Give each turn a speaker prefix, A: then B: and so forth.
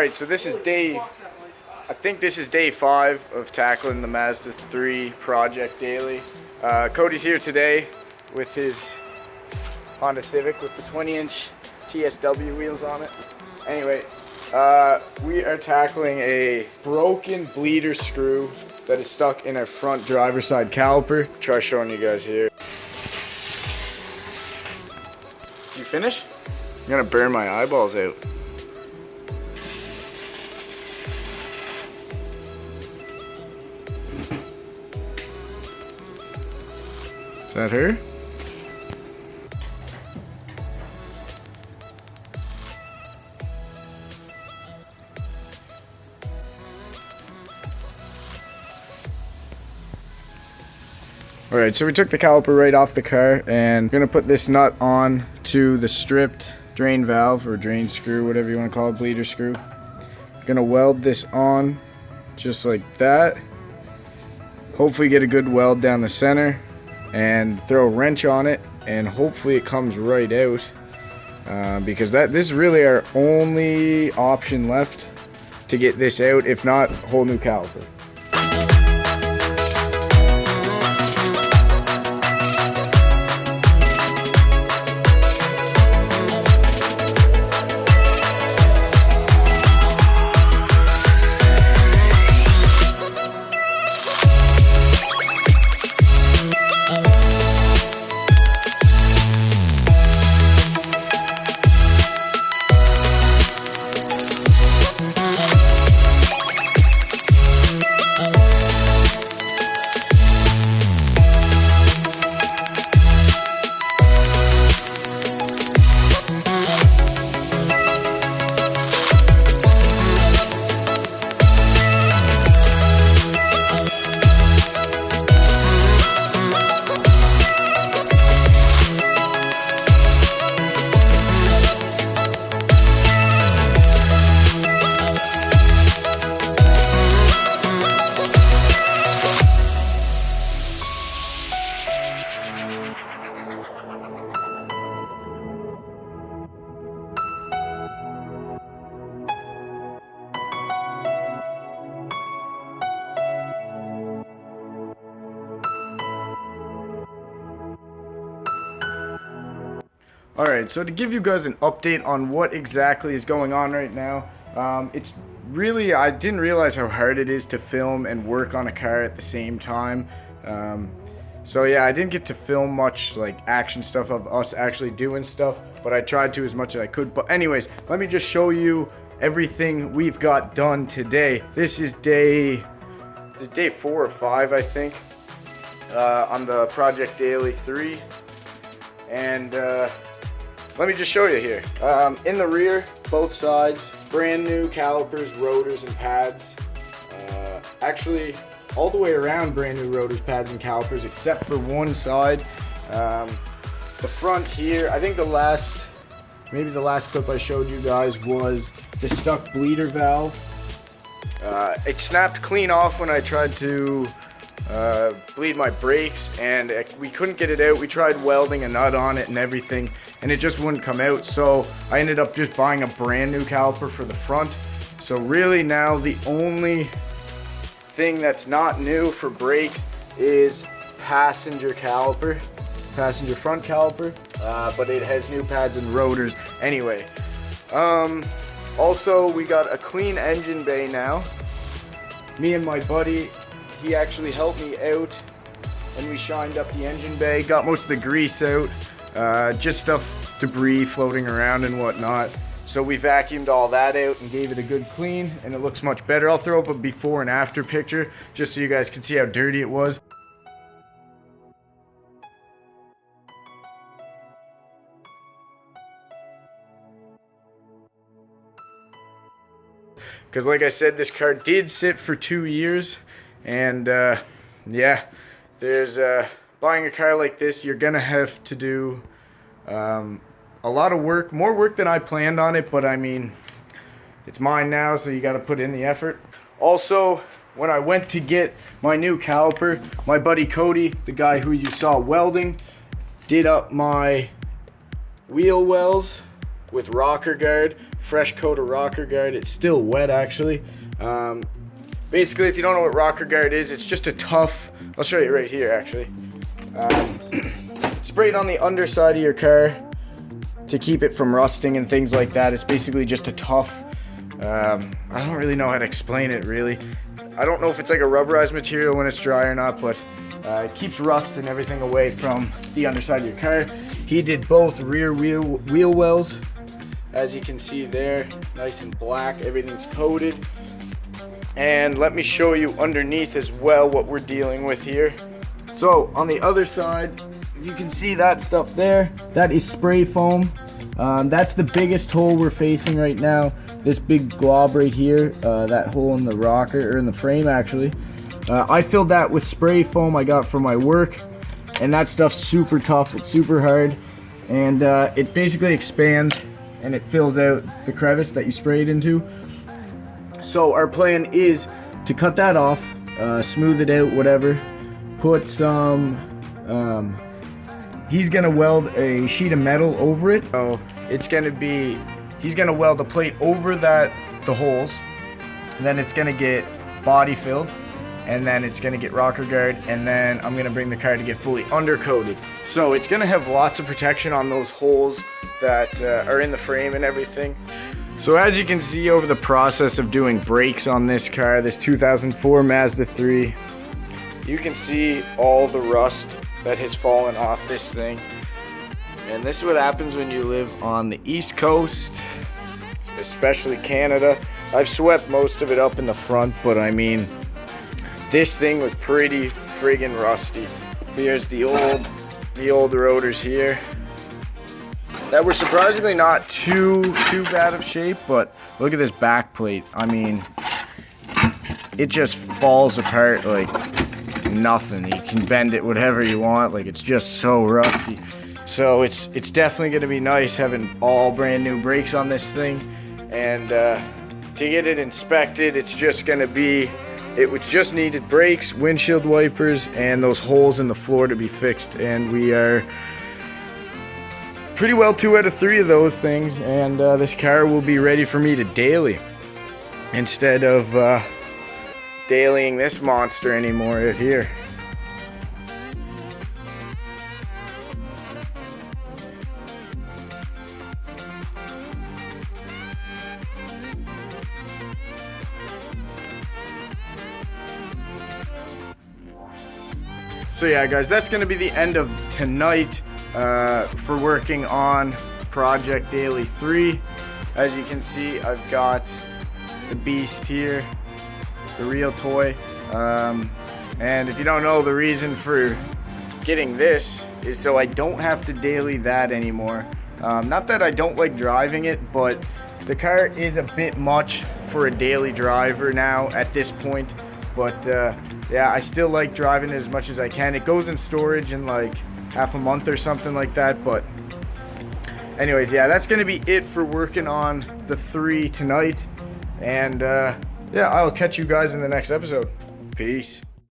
A: Alright, so this is I think this is day 5 of tackling the Mazda 3 project daily. Cody's here today with his Honda Civic with the 20-inch TSW wheels on it. Anyway, we are tackling a broken bleeder screw that is stuck in our front driver's side caliper. Try showing you guys here. You finish? I'm gonna burn my eyeballs out. Is that her? Alright, so we took the caliper right off the car and I'm gonna put this nut on to the stripped drain valve or drain screw, whatever you want to call it, bleeder screw. Gonna weld this on just like that. Hopefully get a good weld down the center and throw a wrench on it and hopefully it comes right out, because this is really our only option left to get this out. If not, whole new caliper. Alright, so to give you guys an update on what exactly is going on right now, it's really, I didn't realize how hard it is to film and work on a car at the same time. So yeah, I didn't get to film much like action stuff of us actually doing stuff, but I tried to as much as I could. But anyways, let me just show you everything we've got done today. This is day 4 or 5, I think, on the Project Daily 3. And let me just show you here. In the rear, both sides, brand new calipers, rotors, and pads. Actually, all the way around, brand new rotors, pads, and calipers, except for one side. The front here, I think maybe the last clip I showed you guys was the stuck bleeder valve. It snapped clean off when I tried to bleed my brakes, and we couldn't get it out. We tried welding a nut on it and everything, and it just wouldn't come out. So I ended up just buying a brand new caliper for the front. So really now the only thing that's not new for brakes is passenger front caliper, but it has new pads and rotors anyway. Also, we got a clean engine bay now. Me and my buddy, he actually helped me out and we shined up the engine bay, got most of the grease out, just stuff, debris floating around and whatnot. So we vacuumed all that out and gave it a good clean, and it looks much better. I'll throw up a before and after picture just so you guys can see how dirty it was. Because like I said, this car did sit for 2 years. And yeah, there's buying a car like this, you're gonna have to do a lot of work, more work than I planned on it, but I mean, it's mine now, so you gotta put in the effort. Also, when I went to get my new caliper, my buddy Cody, the guy who you saw welding, did up my wheel wells with rocker guard, fresh coat of rocker guard. It's still wet actually. Basically, if you don't know what rocker guard is, it's just a tough, I'll show you right here actually. Spray it on the underside of your car to keep it from rusting and things like that. It's basically just a tough, I don't really know how to explain it really. I don't know if it's like a rubberized material when it's dry or not, but it keeps rust and everything away from the underside of your car. He did both rear wheel wells, as you can see there, nice and black, everything's coated. And let me show you underneath as well what we're dealing with here. So on the other side, you can see that stuff there, that is spray foam. That's the biggest hole we're facing right now. This big glob right here, that hole in the rocker, or in the frame actually. I filled that with spray foam I got from my work, and that stuff's super tough, it's super hard, and it basically expands and it fills out the crevice that you sprayed into. So our plan is to cut that off, smooth it out, whatever, put some, he's gonna weld a sheet of metal over it. So it's gonna be, he's gonna weld a plate over the holes, and then it's gonna get body filled, and then it's gonna get rocker guard, and then I'm gonna bring the car to get fully undercoated. So it's gonna have lots of protection on those holes that are in the frame and everything. So as you can see over the process of doing brakes on this car, this 2004 Mazda 3, you can see all the rust that has fallen off this thing. And this is what happens when you live on the East Coast, especially Canada. I've swept most of it up in the front, but I mean, this thing was pretty friggin' rusty. Here's the old rotors here that were surprisingly not too bad of shape, but look at this back plate. I mean, it just falls apart like nothing. You can bend it whatever you want, like it's just so rusty. So it's definitely gonna be nice having all brand new brakes on this thing, and to get it inspected, it's just gonna be, it was just needed brakes, windshield wipers, and those holes in the floor to be fixed, and we are pretty well 2 out of 3 of those things, and this car will be ready for me to daily instead of dailying this monster anymore out here. So yeah guys, that's going to be the end of tonight for working on Project Daily 3. As you can see, I've got the beast here, the real toy, and if you don't know, the reason for getting this is so I don't have to daily that anymore. Not that I don't like driving it, but the car is a bit much for a daily driver now at this point. But yeah, I still like driving it as much as I can. It goes in storage in like half a month or something like that, but anyways, yeah, that's gonna be it for working on the 3 tonight, and yeah, I'll catch you guys in the next episode. Peace.